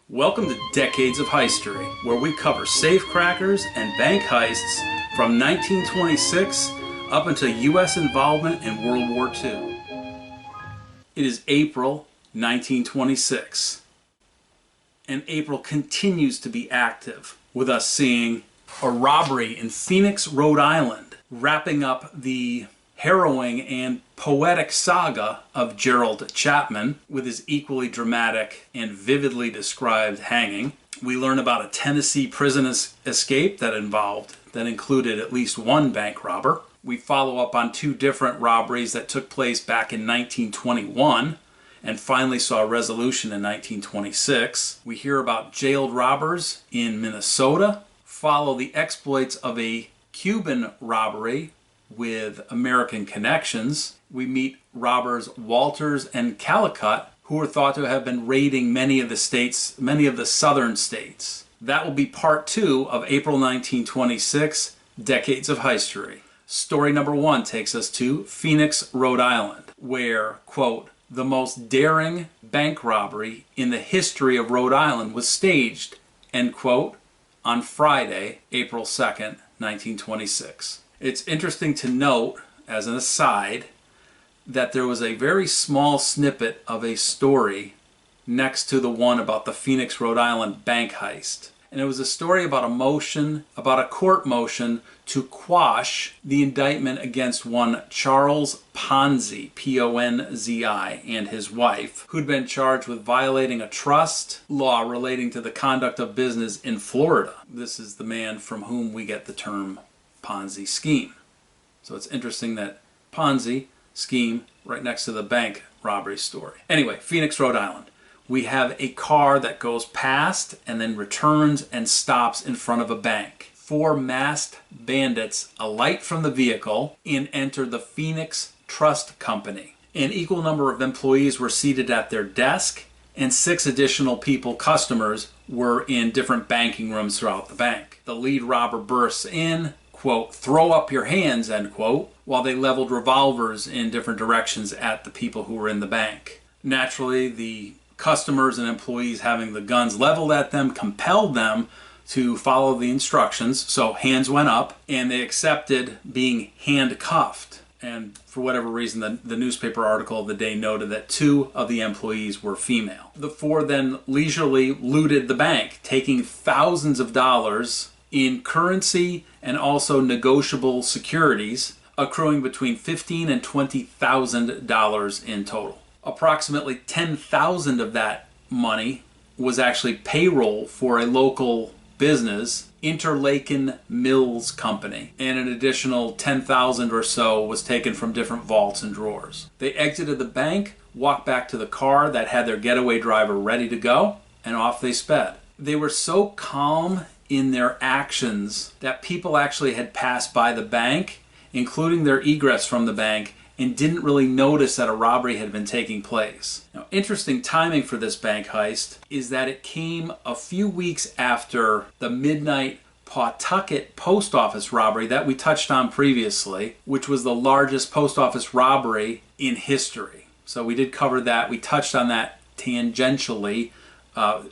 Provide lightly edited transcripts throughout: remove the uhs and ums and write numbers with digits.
Welcome to Decades of Heistery, where we cover safecrackers and bank heists from 1926 up until U.S. involvement in World War II. It is April 1926, and April continues to be active, with us seeing a robbery in Phoenix, Rhode Island, wrapping up the harrowing and poetic saga of Gerald Chapman with his equally dramatic and vividly described hanging. We learn about a Tennessee prison escape that included at least one bank robber. We follow up on two different robberies that took place back in 1921 and finally saw a resolution in 1926. We hear about jailed robbers in Minnesota, follow the exploits of a Cuban robbery with American connections. We meet robbers Walters and Calicut, who are thought to have been raiding many of the southern states. That will be part 2 of April 1926, Decades of Heistery. Story number 1 takes us to Phoenix, Rhode Island, where, quote, the most daring bank robbery in the history of Rhode Island was staged, end quote, on Friday, April 2nd, 1926. It's interesting to note, as an aside, that there was a very small snippet of a story next to the one about the Phoenix, Rhode Island bank heist. And it was a story about a court motion to quash the indictment against one Charles Ponzi, P-O-N-Z-I, and his wife, who'd been charged with violating a trust law relating to the conduct of business in Florida. This is the man from whom we get the term Ponzi scheme. So it's interesting that Ponzi scheme right next to the bank robbery story. Anyway, Phoenix, Rhode Island. We have a car that goes past and then returns and stops in front of a bank. 4 masked bandits alight from the vehicle and enter the Phoenix Trust Company. An equal number of employees were seated at their desk, and 6 additional customers, were in different banking rooms throughout the bank. The lead robber bursts in, quote, throw up your hands, end quote, while they leveled revolvers in different directions at the people who were in the bank. Naturally, the customers and employees having the guns leveled at them compelled them to follow the instructions, so hands went up, and they accepted being handcuffed. And for whatever reason, the newspaper article of the day noted that 2 of the employees were female. The 4 then leisurely looted the bank, taking thousands of dollars in currency and also negotiable securities, accruing between $15,000 and $20,000 in total. Approximately $10,000 of that money was actually payroll for a local business, Interlaken Mills Company, and an additional $10,000 or so was taken from different vaults and drawers. They exited the bank, walked back to the car that had their getaway driver ready to go, and off they sped. They were so calm in their actions that people actually had passed by the bank, including their egress from the bank, and didn't really notice that a robbery had been taking place. Now, interesting timing for this bank heist is that it came a few weeks after the midnight Pawtucket post office robbery that we touched on previously, which was the largest post office robbery in history. So we did cover that. We touched on that tangentially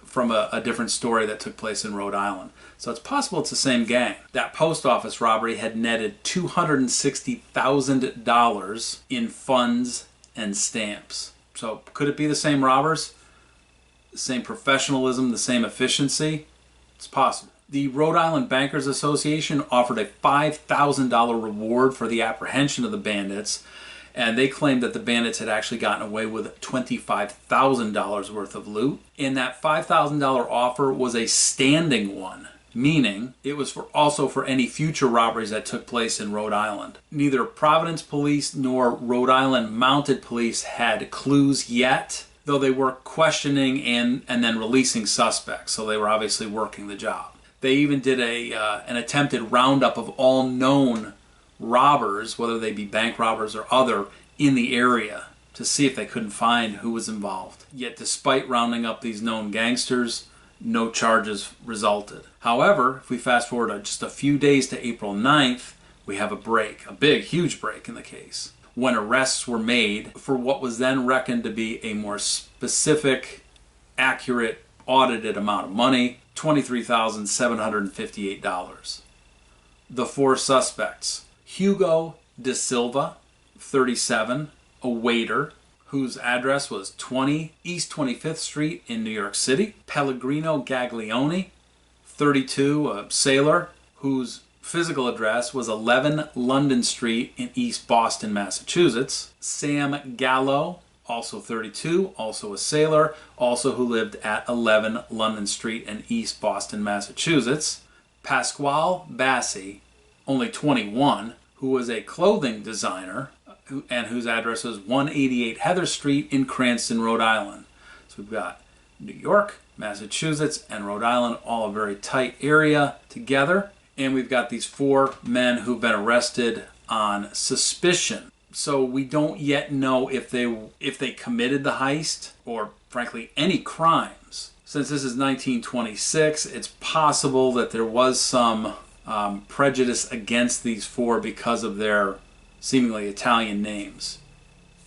from a different story that took place in Rhode Island. So it's possible it's the same gang. That post office robbery had netted $260,000 in funds and stamps. So could it be the same robbers? The same professionalism, the same efficiency? It's possible. The Rhode Island Bankers Association offered a $5,000 reward for the apprehension of the bandits, and they claimed that the bandits had actually gotten away with $25,000 worth of loot. And that $5,000 offer was a standing one, meaning it was also for any future robberies that took place in Rhode Island. Neither Providence Police nor Rhode Island Mounted Police had clues yet, though they were questioning and then releasing suspects, so they were obviously working the job. They even did an attempted roundup of all known robbers, whether they be bank robbers or other, in the area to see if they couldn't find who was involved. Yet despite rounding up these known gangsters, no charges resulted. However, if we fast forward just a few days to April 9th, we have a break, a big, huge break in the case, when arrests were made for what was then reckoned to be a more specific, accurate audited amount of money, $23,758. The four suspects: Hugo De Silva, 37, a waiter, whose address was 20 East 25th Street in New York City; Pellegrino Gaglione, 32, a sailor, whose physical address was 11 London Street in East Boston, Massachusetts; Sam Gallo, also 32, also a sailor, also who lived at 11 London Street in East Boston, Massachusetts; Pasquale Bassi, only 21, who was a clothing designer and whose address was 188 Heather Street in Cranston, Rhode Island. So we've got New York, Massachusetts, and Rhode Island, all a very tight area together. And we've got these four men who've been arrested on suspicion. So we don't yet know if they committed the heist or, frankly, any crimes. Since this is 1926, it's possible that there was some prejudice against these four because of their seemingly Italian names.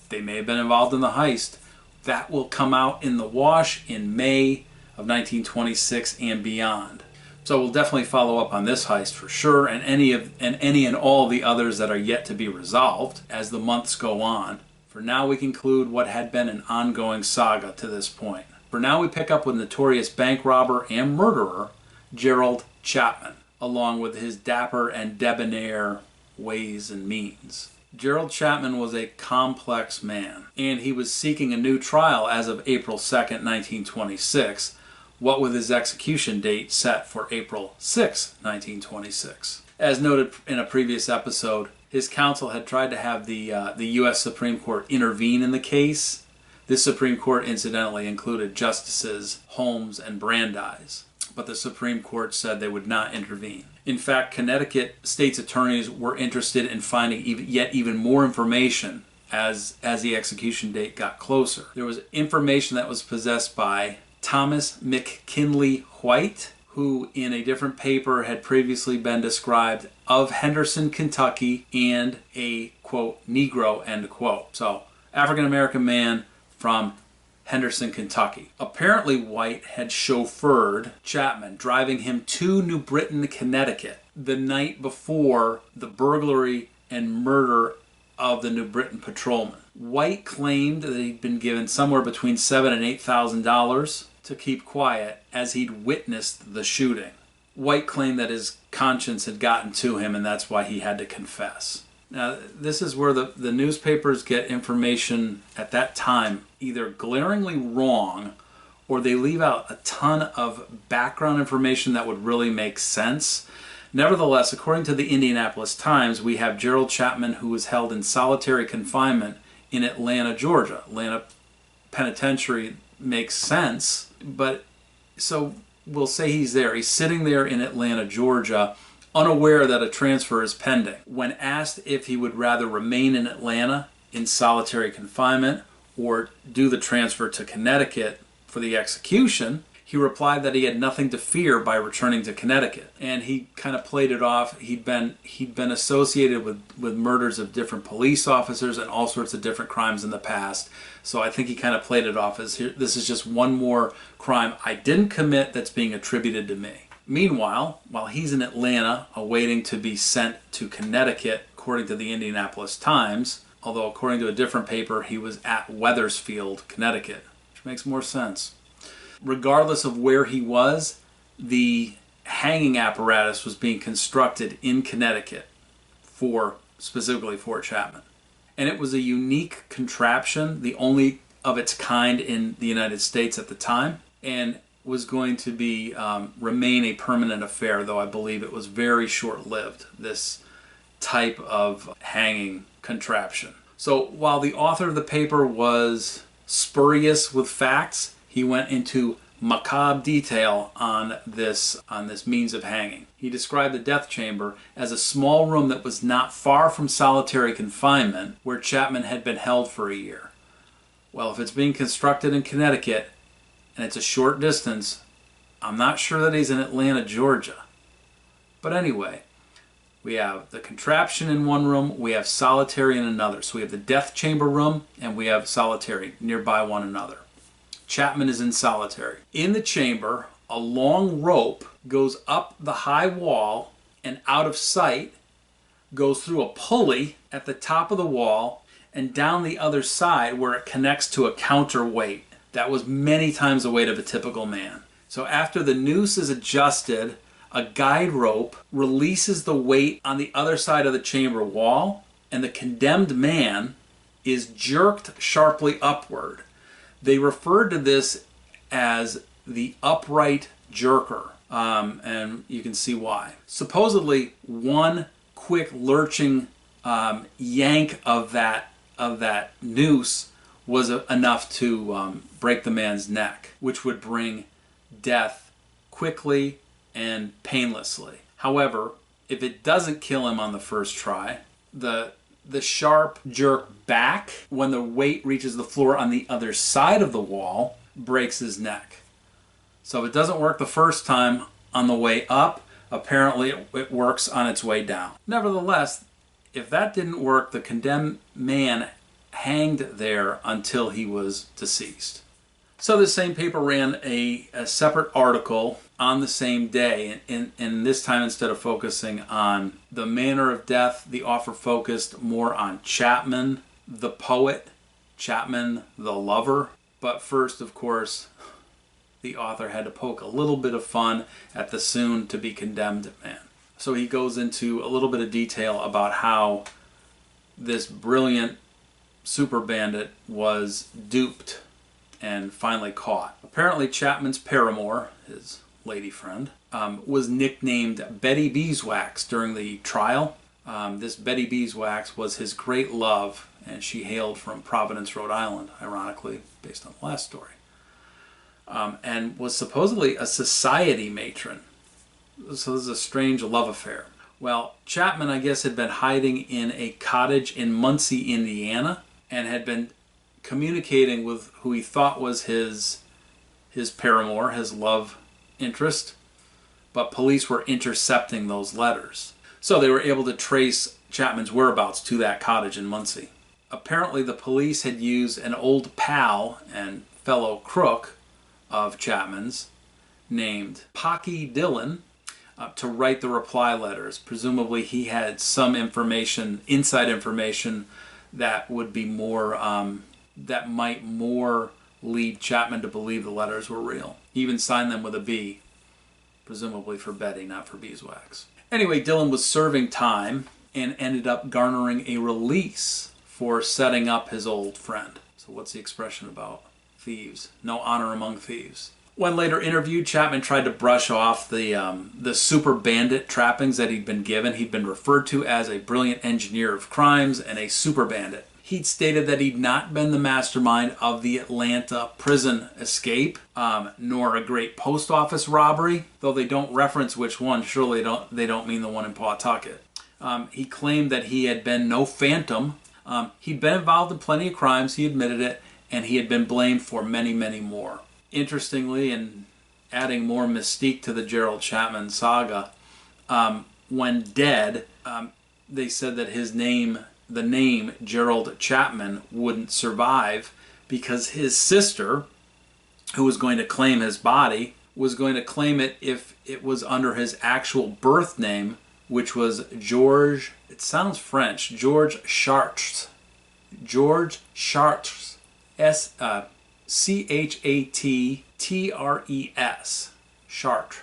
They may have been involved in the heist. That will come out in the wash in May of 1926 and beyond. So we'll definitely follow up on this heist for sure, and any and all the others that are yet to be resolved as the months go on. For now, we conclude what had been an ongoing saga to this point. For now, we pick up with notorious bank robber and murderer Gerald Chapman, along with his dapper and debonair ways and means. Gerald Chapman was a complex man, and he was seeking a new trial as of April 2nd, 1926, what with his execution date set for April 6, 1926. As noted in a previous episode, his counsel had tried to have the U.S. Supreme Court intervene in the case. This Supreme Court incidentally included Justices Holmes and Brandeis, but the Supreme Court said they would not intervene. In fact, Connecticut state's attorneys were interested in finding even more information as the execution date got closer. There was information that was possessed by Thomas McKinley White, who in a different paper had previously been described of Henderson, Kentucky, and a, quote, Negro, end quote. So, African-American man from Henderson, Kentucky. Apparently, White had chauffeured Chapman, driving him to New Britain, Connecticut, the night before the burglary and murder of the New Britain patrolman. White claimed that he'd been given somewhere between $7,000 and $8,000 to keep quiet as he'd witnessed the shooting. White claimed that his conscience had gotten to him and that's why he had to confess. Now, this is where the newspapers get information at that time either glaringly wrong or they leave out a ton of background information that would really make sense. Nevertheless, according to the Indianapolis Times, we have Gerald Chapman, who was held in solitary confinement in Atlanta, Georgia. Atlanta Penitentiary makes sense, but so we'll say he's there. He's sitting there in Atlanta, Georgia, unaware that a transfer is pending. When asked if he would rather remain in Atlanta in solitary confinement or do the transfer to Connecticut for the execution, he replied that he had nothing to fear by returning to Connecticut. And he kind of played it off. He'd been associated with murders of different police officers and all sorts of different crimes in the past. So I think he kind of played it off as this is just one more crime I didn't commit that's being attributed to me. Meanwhile, while he's in Atlanta awaiting to be sent to Connecticut, according to the Indianapolis Times, although according to a different paper, he was at Wethersfield, Connecticut, which makes more sense. Regardless of where he was, the hanging apparatus was being constructed in Connecticut specifically for Chapman. And it was a unique contraption, the only of its kind in the United States at the time, and was going to be remain a permanent affair, though I believe it was very short-lived, this type of hanging contraption. So while the author of the paper was spurious with facts, he went into macabre detail on this means of hanging. He described the death chamber as a small room that was not far from solitary confinement, where Chapman had been held for a year. Well, if it's being constructed in Connecticut, and it's a short distance, I'm not sure that he's in Atlanta, Georgia. But anyway, we have the contraption in one room, we have solitary in another. So we have the death chamber room, and we have solitary nearby one another. Chapman is in solitary. In the chamber, a long rope goes up the high wall and out of sight, goes through a pulley at the top of the wall and down the other side where it connects to a counterweight that was many times the weight of a typical man. So after the noose is adjusted, a guide rope releases the weight on the other side of the chamber wall, and the condemned man is jerked sharply upward. They referred to this as the upright jerker, and you can see why. Supposedly, one quick lurching yank of that noose was enough to break the man's neck, which would bring death quickly and painlessly. However, if it doesn't kill him on the first try, the sharp jerk back when the weight reaches the floor on the other side of the wall breaks his neck. So if it doesn't work the first time on the way up, apparently it works on its way down. Nevertheless, if that didn't work, the condemned man hanged there until he was deceased. So the same paper ran a separate article on the same day, and this time instead of focusing on the manner of death, the author focused more on Chapman, the poet, Chapman, the lover. But first, of course, the author had to poke a little bit of fun at the soon-to-be condemned man. So he goes into a little bit of detail about how this brilliant super bandit was duped and finally caught. Apparently Chapman's paramour, his lady friend, was nicknamed Betty Beeswax during the trial. This Betty Beeswax was his great love, and she hailed from Providence, Rhode Island, ironically, based on the last story, and was supposedly a society matron. So this is a strange love affair. Well, Chapman, I guess, had been hiding in a cottage in Muncie, Indiana, and had been communicating with who he thought was his paramour, his love interest, but police were intercepting those letters. So they were able to trace Chapman's whereabouts to that cottage in Muncie. Apparently the police had used an old pal and fellow crook of Chapman's named Pocky Dillon to write the reply letters. Presumably he had some information, inside information, that would be more that might more lead Chapman to believe the letters were real. He even signed them with a B, presumably for Betty, not for beeswax. Anyway, Dillon was serving time and ended up garnering a release for setting up his old friend. So what's the expression about thieves? No honor among thieves. When later interviewed, Chapman tried to brush off the super bandit trappings that he'd been given. He'd been referred to as a brilliant engineer of crimes and a super bandit. He'd stated that he'd not been the mastermind of the Atlanta prison escape, nor a great post office robbery, though they don't reference which one. Surely they don't mean the one in Pawtucket. He claimed that he had been no phantom. He'd been involved in plenty of crimes, he admitted it, and he had been blamed for many, many more. Interestingly, and adding more mystique to the Gerald Chapman saga, when dead, they said that his name, the name Gerald Chapman, wouldn't survive because his sister, who was going to claim his body, was going to claim it if it was under his actual birth name, which was George, it sounds French, George Chartres. George Chartres. Chartres. Chartres.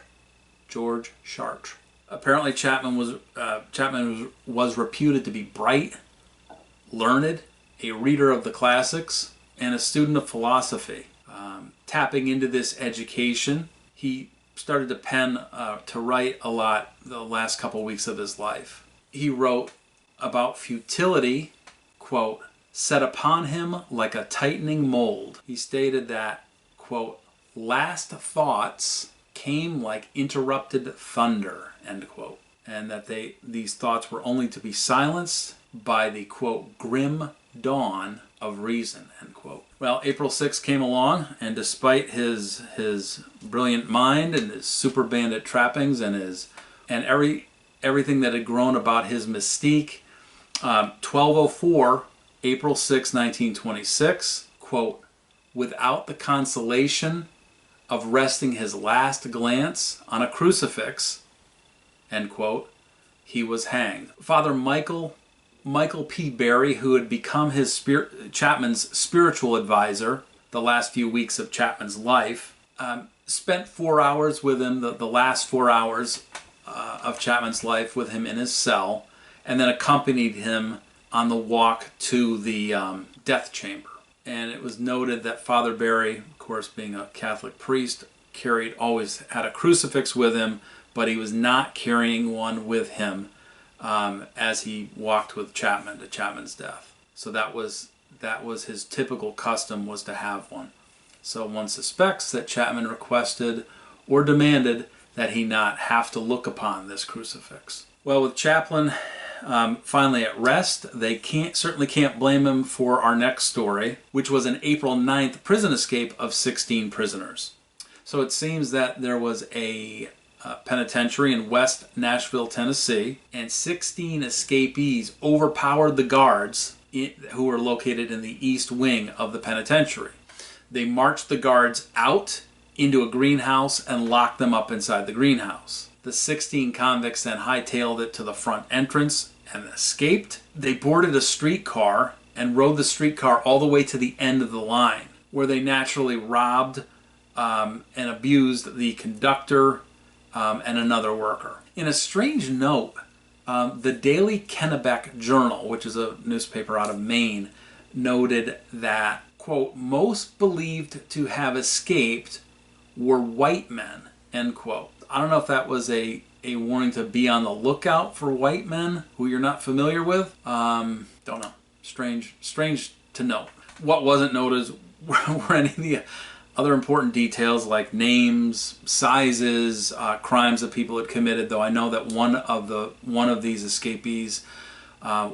George Chartres. Apparently Chapman was reputed to be bright, learned, a reader of the classics, and a student of philosophy. Tapping into this education, he started to write a lot the last couple weeks of his life. He wrote about futility, quote, set upon him like a tightening mold. He stated that, quote, last thoughts came like interrupted thunder, end quote, and that these thoughts were only to be silenced by the, quote, grim dawn of reason, end quote. Well, April 6th came along, and despite his brilliant mind and his super bandit trappings and everything that had grown about his mystique, 1204, April 6, 1926, quote, without the consolation of resting his last glance on a crucifix, end quote, he was hanged. Father Michael P. Berry, who had become Chapman's spiritual advisor the last few weeks of Chapman's life, spent 4 hours with him, the last 4 hours of Chapman's life with him in his cell, and then accompanied him on the walk to the death chamber. And it was noted that Father Berry, of course being a Catholic priest, always had a crucifix with him, but he was not carrying one with him as he walked with Chapman to Chapman's death. So that was his typical custom, was to have one. So one suspects that Chapman requested or demanded that he not have to look upon this crucifix. Well, with Chapman finally at rest, they certainly can't blame him for our next story, which was an April 9th prison escape of 16 prisoners. So it seems that there was a penitentiary in West Nashville, Tennessee, and 16 escapees overpowered the guards who were located in the east wing of the penitentiary. They marched the guards out into a greenhouse and locked them up inside the greenhouse. The 16 convicts then hightailed it to the front entrance and escaped. They boarded a streetcar and rode the streetcar all the way to the end of the line, where they naturally robbed and abused the conductor and another worker. In a strange note, the Daily Kennebec Journal, which is a newspaper out of Maine, noted that, quote, most believed to have escaped were white men, end quote. I don't know if that was a warning to be on the lookout for white men who you're not familiar with. Don't know. Strange to note. What wasn't noted were any of the other important details like names, sizes, crimes that people had committed. Though I know that one of these escapees had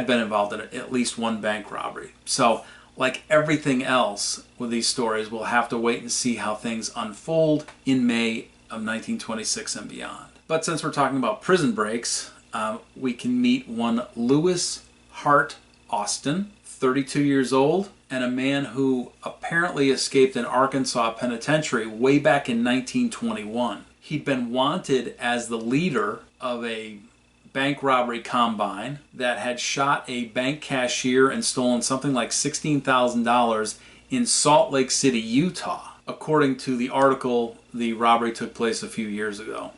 been involved in at least one bank robbery. So, like everything else with these stories, we'll have to wait and see how things unfold in May of 1926 and beyond. But since we're talking about prison breaks, we can meet one Lewis Hart Austin, 32 years old, and a man who apparently escaped an Arkansas penitentiary way back in 1921. He'd been wanted as the leader of a bank robbery combine that had shot a bank cashier and stolen something like $16,000 in Salt Lake City, Utah. According to the article, the robbery took place a few years ago.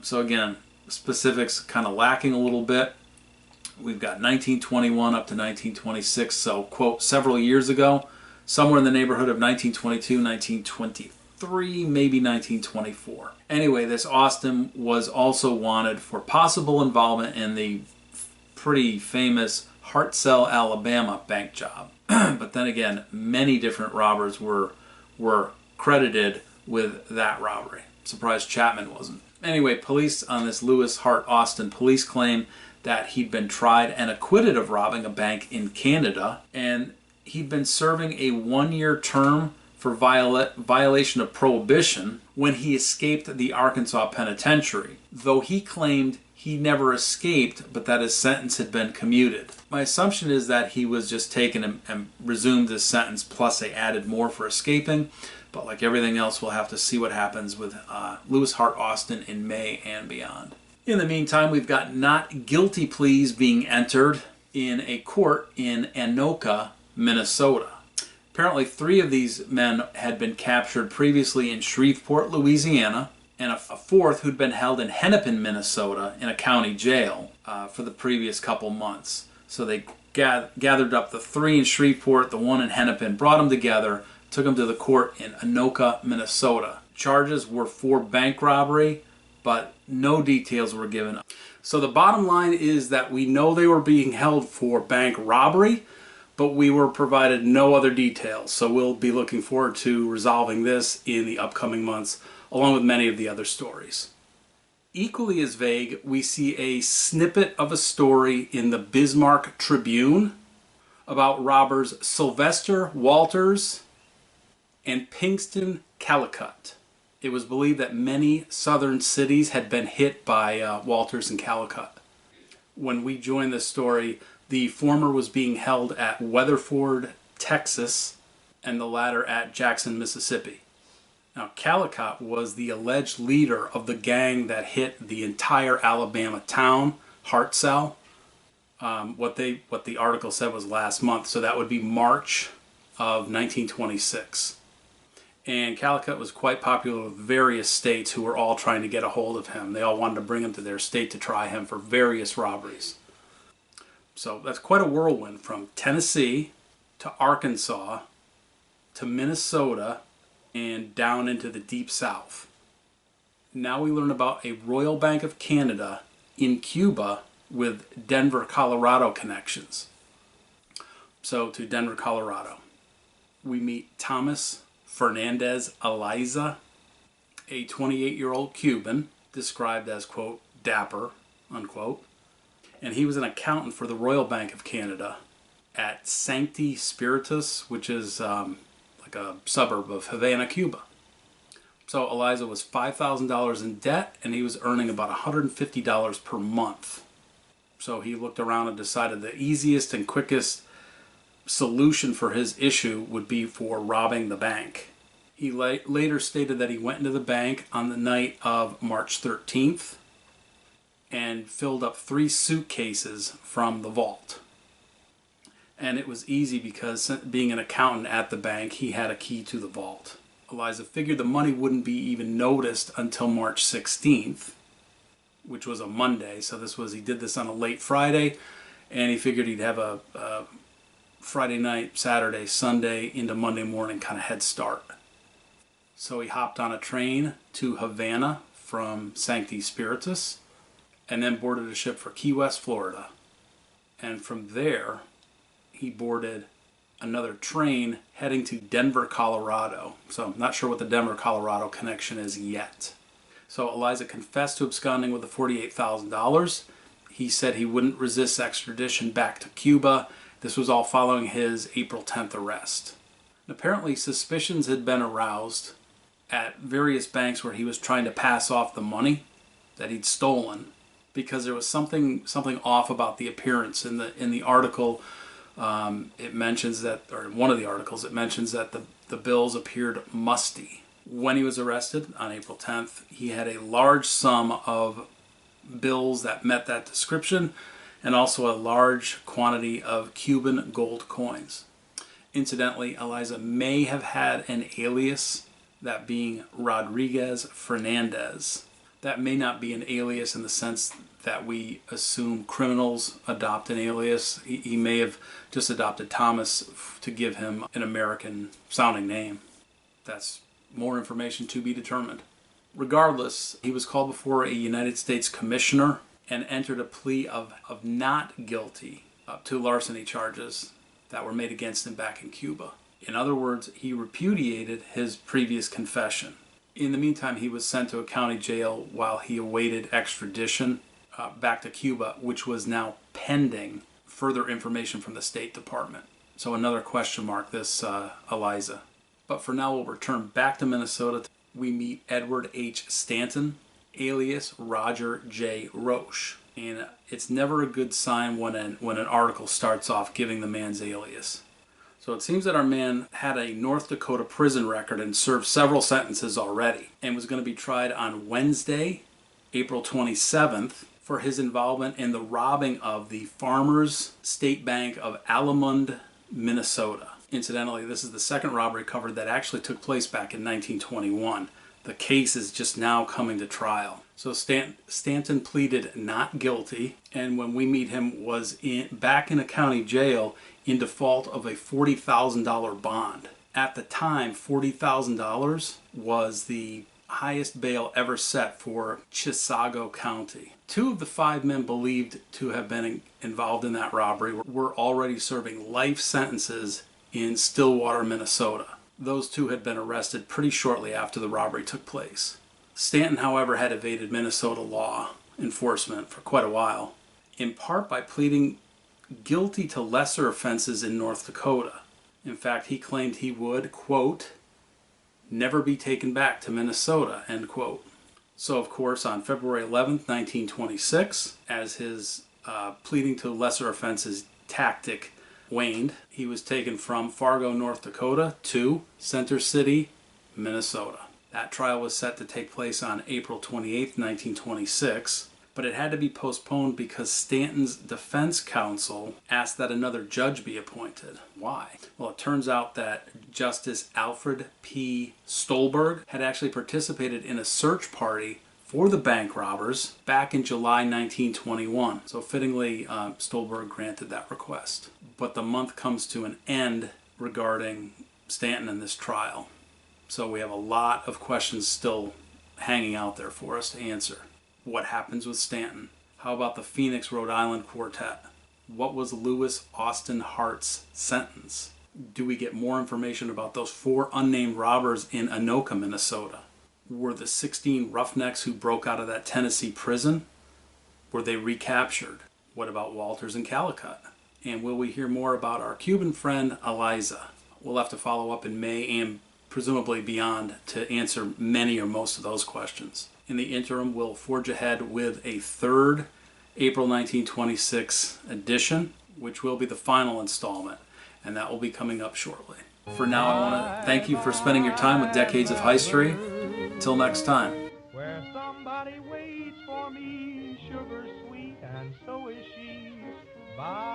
So again, specifics kind of lacking a little bit. We've got 1921 up to 1926, so, quote, several years ago, somewhere in the neighborhood of 1922, 1923, maybe 1924. Anyway, this Austin was also wanted for possible involvement in the pretty famous Hartselle, Alabama bank job. But then again, many different robbers were credited with that robbery. Surprised Chapman wasn't. Anyway, police on this Lewis Hart Austin police claim that he'd been tried and acquitted of robbing a bank in Canada, and he'd been serving a 1-year term for violation of prohibition when he escaped the Arkansas penitentiary, though he claimed he never escaped, but that his sentence had been commuted. My assumption is that he was just taken and resumed his sentence, plus they added more for escaping. But like everything else, we'll have to see what happens with Lewis Hart Austin in May and beyond. In the meantime, we've got not guilty pleas being entered in a court in Anoka, Minnesota. Apparently 3 of these men had been captured previously in Shreveport, Louisiana, and a 4th who'd been held in Hennepin, Minnesota in a county jail for the previous couple months. So they gathered up the 3 in Shreveport, the 1 in Hennepin, brought them together, took them to the court in Anoka, Minnesota. Charges were for bank robbery, but no details were given. So the bottom line is that we know they were being held for bank robbery, but we were provided no other details. So we'll be looking forward to resolving this in the upcoming months, along with many of the other stories. Equally as vague, we see a snippet of a story in the Bismarck Tribune about robbers Sylvester Walters and Pinkston Callicut. It was believed that many southern cities had been hit by Walters and Callicut. When we joined this story, the former was being held at Weatherford Texas, and the latter at Jackson, Mississippi. Now, Callicott was the alleged leader of the gang that hit the entire Alabama town, Hartselle. What the article said was last month, so that would be March of 1926. And Callicott was quite popular with various states who were all trying to get a hold of him. They all wanted to bring him to their state to try him for various robberies. So that's quite a whirlwind from Tennessee to Arkansas to Minnesota and down into the deep south. Now we learn about a Royal Bank of Canada in Cuba with Denver, Colorado connections. So to Denver, Colorado, we meet Thomas Fernandez Eliza, a 28-year-old Cuban, described as, quote, dapper, unquote. And he was an accountant for the Royal Bank of Canada at Sancti Spiritus, which is like a suburb of Havana, Cuba. So Eliza was $5,000 in debt, and he was earning about $150 per month. So he looked around and decided the easiest and quickest solution for his issue would be for robbing the bank. He later stated that he went into the bank on the night of March 13th and filled up 3 suitcases from the vault. And it was easy because, being an accountant at the bank, he had a key to the vault. Eliza figured the money wouldn't be even noticed until March 16th, which was a Monday. So he did this on a late Friday, and he figured he'd have a Friday night, Saturday, Sunday into Monday morning kind of head start. So he hopped on a train to Havana from Sancti Spiritus and then boarded a ship for Key West, Florida. And from there, he boarded another train heading to Denver, Colorado. So I'm not sure what the Denver, Colorado connection is yet. So Eliza confessed to absconding with the $48,000. He said he wouldn't resist extradition back to Cuba. This was all following his April 10th arrest. And apparently suspicions had been aroused at various banks where he was trying to pass off the money that he'd stolen, because there was something off about the appearance. In the article, it mentions that, or in one of the articles, it mentions that the bills appeared musty. When he was arrested on April 10th, he had a large sum of bills that met that description, and also a large quantity of Cuban gold coins. Incidentally, Eliza may have had an alias, that being Rodriguez Fernandez. That may not be an alias in the sense that we assume criminals adopt an alias. He may have just adopted Thomas to give him an American sounding name. That's more information to be determined. Regardless, he was called before a United States commissioner and entered a plea of not guilty to larceny charges that were made against him back in Cuba. In other words, he repudiated his previous confession. In the meantime, he was sent to a county jail while he awaited extradition back to Cuba, which was now pending further information from the State Department. So another question mark, this Eliza. But for now, we'll return back to Minnesota. We meet Edward H. Stanton, alias Roger J. Roche. And it's never a good sign when an article starts off giving the man's alias. So it seems that our man had a North Dakota prison record and served several sentences already, and was going to be tried on Wednesday, April 27th, for his involvement in the robbing of the Farmers State Bank of Alamund, Minnesota. Incidentally, this is the second robbery covered that actually took place back in 1921. The case is just now coming to trial. So Stanton pleaded not guilty, and when we meet him was back in a county jail in default of a $40,000 bond. At the time, $40,000 was the highest bail ever set for Chisago County. 2 of the 5 men believed to have been involved in that robbery were already serving life sentences in Stillwater, Minnesota. Those 2 had been arrested pretty shortly after the robbery took place. Stanton, however, had evaded Minnesota law enforcement for quite a while, in part by pleading guilty to lesser offenses in North Dakota. In fact, he claimed he would, quote, never be taken back to Minnesota, end quote. So, of course, on February 11th, 1926, as his pleading to lesser offenses tactic waned, he was taken from Fargo, North Dakota to Center City, Minnesota. That trial was set to take place on April 28, 1926, but it had to be postponed because Stanton's defense counsel asked that another judge be appointed. Why? Well, it turns out that Justice Alfred P. Stolberg had actually participated in a search party for the bank robbers back in July 1921. So fittingly, Stolberg granted that request. But the month comes to an end regarding Stanton and this trial. So we have a lot of questions still hanging out there for us to answer. What happens with Stanton? How about the Phoenix, Rhode Island quartet? What was Lewis Austin Hart's sentence? Do we get more information about those 4 unnamed robbers in Anoka, Minnesota? Were the 16 roughnecks who broke out of that Tennessee prison, were they recaptured? What about Walters and Calicut? And will we hear more about our Cuban friend Eliza? We'll have to follow up in May and presumably beyond to answer many or most of those questions. In the interim, we'll forge ahead with a third April 1926 edition, which will be the final installment, and that will be coming up shortly. For now, I want to thank you for spending your time with Decades of History. Until next time. Where somebody waits for me, sugar sweet, and so is she. Bye.